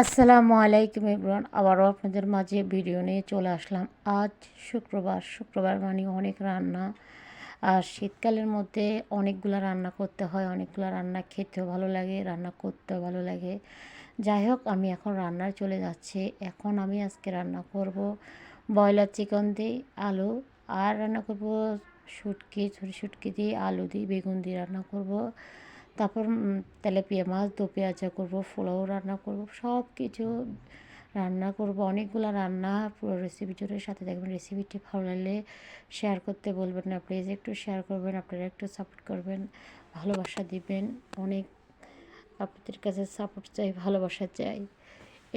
আসসালামু আলাইকুম এভরিওয়ান, আবারও আপনাদের মাঝে ভিডিও নিয়ে চলে আসলাম। আজ শুক্রবার মানে অনেক রান্না। আর শীতকালের মধ্যে অনেকগুলো রান্না করতে হয়, অনেকগুলো রান্না খেতেও ভালো লাগে, রান্না করতেও ভালো লাগে। যাই হোক, আমি এখন রান্নার চলে যাচ্ছি। এখন আমি আজকে রান্না করব ব্রয়লার চিকেন দিয়ে আলু, আর রান্না করব শুটকি দিয়ে আলু দিয়ে বেগুন দিয়ে রান্না করব। তারপর তেলাপিয়া মাছ দো পেঁয়াজা করবো, পোলাও রান্না করব, সব কিছু রান্না করব। অনেকগুলো রান্না, পুরো রেসিপি জুড়ে সাথে দেখবেন। রেসিপিটি ভালো লাগলে শেয়ার করতে বলবেন না, প্লিজ একটু শেয়ার করবেন, আপনারা একটু সাপোর্ট করবেন, ভালোবাসা দিবেন। অনেক আপনাদের কাছে সাপোর্ট চাই, ভালোবাসা চাই।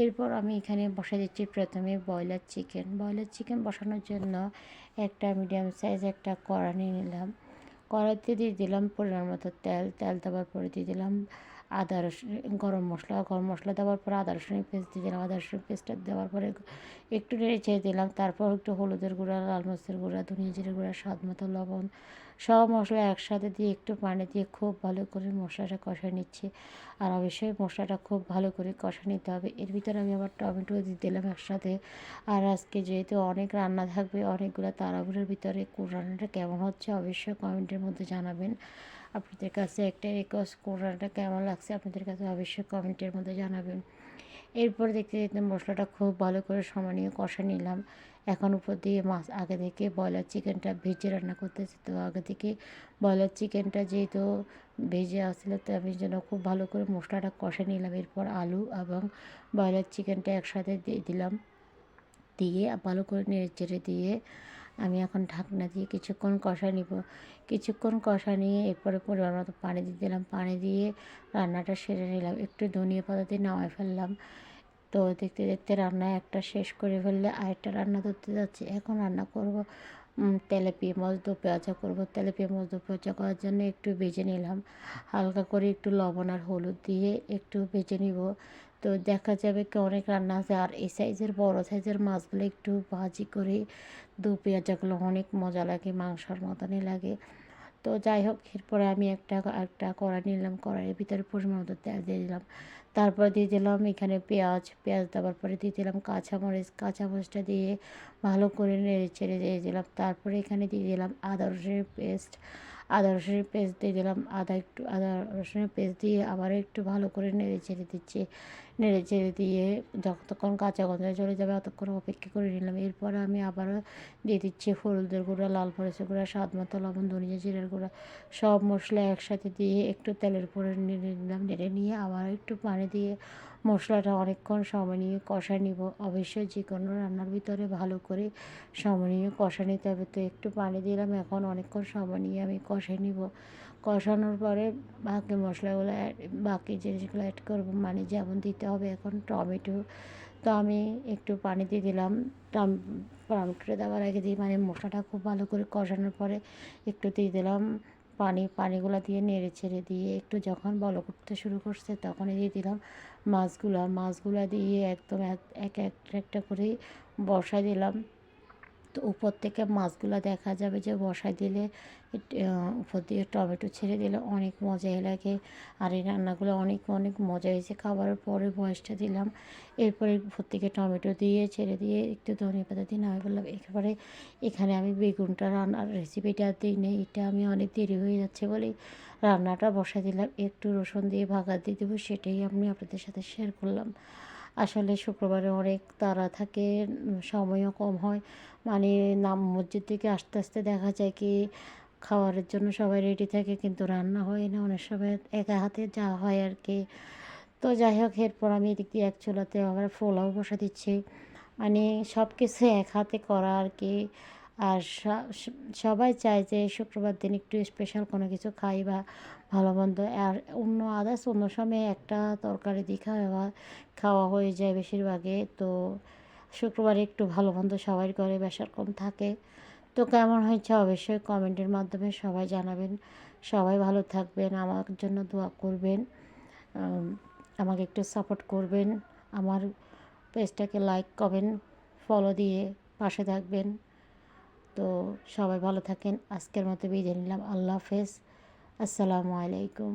এরপর আমি এখানে বসাই দিচ্ছি প্রথমে ব্রয়লার চিকেন বসানোর জন্য একটা মিডিয়াম সাইজ একটা কড়া নিয়ে নিলাম। কড়াইতে দিয়ে দিলাম পরিমাণ মতো তেল দেওয়ার পরে দিয়ে দিলাম আদা রসুন গরম মশলা দেওয়ার পরে আদা রসুনের পেস্ট দিয়ে দিলাম। আদা রসুন পেস্টটা দেওয়ার পরে একটু নেড়ে ছেড়ে দিলাম। তারপর একটু হলুদের গুঁড়া, লাল মরিচের গুঁড়া, ধনিয়া জিরে গুঁড়া, স্বাদ মতো লবণ, সব মশলা একসাথে দিয়ে একটু পানি দিয়ে খুব ভালো করে মশলাটা কষা নিচ্ছি। আর অবশ্যই মশলাটা খুব ভালো করে কষা নিতে হবে। এর ভিতরে আমি আবার টমেটো দিয়ে দিলাম একসাথে। আর আজকে যেহেতু অনেক রান্না থাকবে, অনেকগুলো তাড়াহুড়োর ভিতরে কোন রান্নাটা কেমন হচ্ছে অবশ্যই কমেন্টের মধ্যে জানাবেন। আপনাদের কাছে একটা রিকোয়েস্ট, কোন রান্নাটা কেমন লাগছে আপনাদের কাছে অবশ্যই কমেন্টের মধ্যে জানাবেন। এরপর দেখতে দেখতে মশলাটা খুব ভালো করে সমানিয়ে কষা নিলাম। এখন উপর দিয়ে মাছ আগে থেকে ব্রয়লার চিকেনটা ভেজে রান্না করতেছি, তো আগে থেকে ব্রয়লার চিকেনটা যেহেতু ভেজে আসছিলো, তো আমি যেন খুব ভালো করে মশলাটা কষা নিলাম। এরপর আলু এবং ব্রয়লার চিকেনটা একসাথে দিয়ে দিলাম, দিয়ে ভালো করে নেড়ে চেড়ে দিয়ে আমি এখন ঢাকনা দিয়ে কিছুক্ষণ কষা নিব। কিছুক্ষণ কষা নিয়ে এরপরে পরিমাণ মতো পানি দিয়ে দিলাম। পানি দিয়ে রান্নাটা সেরে নিলাম। একটু ধনিয়া পাতা দিয়ে নামায় ফেললাম। তো দেখতে দেখতে রান্না একটা শেষ করে ফেললে আরেকটা রান্না ধরতে যাচ্ছি। এখন রান্না করব তেলাপিয়া মাছ দো পেঁয়াজা করবো। তেলাপিয়া মাছ দো পেঁয়াজা করার জন্য একটু ভেজে নিলাম, হালকা করে একটু লবণ আর হলুদ দিয়ে একটু ভেজে নিব। তো দেখা যাবে কি অনেক রান্না আছে। আর এই সাইজের বড় সাইজের মাছগুলো একটু ভাজি করে দো পেঁয়াজাগুলো অনেক মজা লাগে, মাংসর মতনই লাগে। তো যাই হোক, এরপরে আমি একটা কড়াই নিলাম, কড়াইয়ের ভিতরে পরিমাণ মতো তেল দিয়ে দিলাম। তারপর দিয়ে দিলাম এখানে পেঁয়াজ দেওয়ার পরে দিয়ে দিলাম কাঁচামরিচটা দিয়ে ভালো করে নেড়ে চেড়ে দিয়ে দিলাম। তারপরে এখানে দিয়ে দিলাম আদা রসুনের পেস্ট দিয়ে দিলাম। আদা রসুনের পেস্ট দিয়ে আবার একটু ভালো করে নেড়ে চেড়ে দিচ্ছি। নেড়ে চেড়ে দিয়ে যতক্ষণ কাঁচা গন্ধ চলে যাবে ততক্ষণ অপেক্ষা করে নিলাম। এরপরে আমি আবারও দিয়ে দিচ্ছি হলুদের গুঁড়া, লাল মরিচের গুঁড়া, স্বাদ মতো লবণ, ধনিয়া জিরের গুঁড়া, সব মশলা একসাথে দিয়ে একটু তেলের উপরে নেড়ে নিলাম। নেড়ে নিয়ে আবার একটু পানি দিয়ে মশলাটা অনেকক্ষণ সময় নিয়ে কষা নিব। অবশ্যই যে কোনো রান্নার ভিতরে ভালো করে সময় নিয়ে কষা নিতে হবে। তো একটু পানি দিলাম, এখন অনেকক্ষণ সময় নিয়ে আমি কষাই নিব। কষানোর পরে বাকি জিনিসগুলো অ্যাড করবো, মানে যেমন দিতে হবে এখন টমেটো। তো আমি একটু পানি দিয়ে দিলাম। টমেটোটা দেওয়ার আগে দিয়ে মানে মশলাটা খুব ভালো করে কষানোর পরে একটু দিয়ে দিলাম পানিগুলো দিয়ে নেড়ে ছেড়ে দিয়ে একটু যখন বলক উঠতে শুরু করছে তখনই দিয়ে দিলাম মাছগুলো দিয়ে একদম একটা করে বসাই দিলাম। তো উপর থেকে মাছগুলো দেখা যাবে যে বসাই দিলে উপর দিয়ে টমেটো ছেড়ে দিলে অনেক মজাই লাগে। আর এই রান্নাগুলো অনেক অনেক মজা হয়েছে। খাবারের পরে ভয়েসটা দিলাম, এরপরে উপর থেকে টমেটো দিয়ে ছেড়ে দিয়ে একটু ধনে পাতা দিয়ে নামিয়ে ফেললাম। একেবারে এখানে আমি বেগুনটা রান্নার রেসিপিটা দিই নেই, এটা আমি অনেক দেরি হয়ে যাচ্ছে বলেই রান্নাটা বসাই দিলাম। একটু রসুন দিয়ে ভাগা দিয়ে দেবো, সেটাই আমি আপনাদের সাথে শেয়ার করলাম। আসলে শুক্রবারে অনেক তাড়া থাকে, সময়ও কম হয়। মানে মসজিদ থেকে আস্তে আস্তে দেখা যায় কি খাবারের জন্য সবাই রেডি থাকে, কিন্তু রান্না হয় না অনেক সময়, একা হাতে যা হয় আর কি। তো যাই হোক, এরপর আমি এদিক দিয়ে এক চুলাতে আবার পোলাও বসা দিচ্ছি। মানে সব কিছু এক হাতে করা আর কি। আর সবাই চায় যে শুক্রবার দিন একটু স্পেশাল কোনো কিছু খাই বা ভালো মন্দ। আর অন্য সময় একটা তরকারি দিয়ে খাওয়া হয়ে যায় বেশিরভাগে। তো শুক্রবারে একটু ভালো মন্দ সবাই ঘরে বেশার কম থাকে। তো কেমন হয়েছে অবশ্যই কমেন্টের মাধ্যমে সবাই জানাবেন। সবাই ভালো থাকবেন, আমার জন্য দোয়া করবেন, আমাকে একটু সাপোর্ট করবেন। আমার পেজটাকে লাইক কমেন্ট ফলো দিয়ে পাশে থাকবেন। তো সবাই ভালো থাকেন। আজকের মতো বিদায় নিলাম। আল্লাহ হাফেজ। আসসালামু আলাইকুম।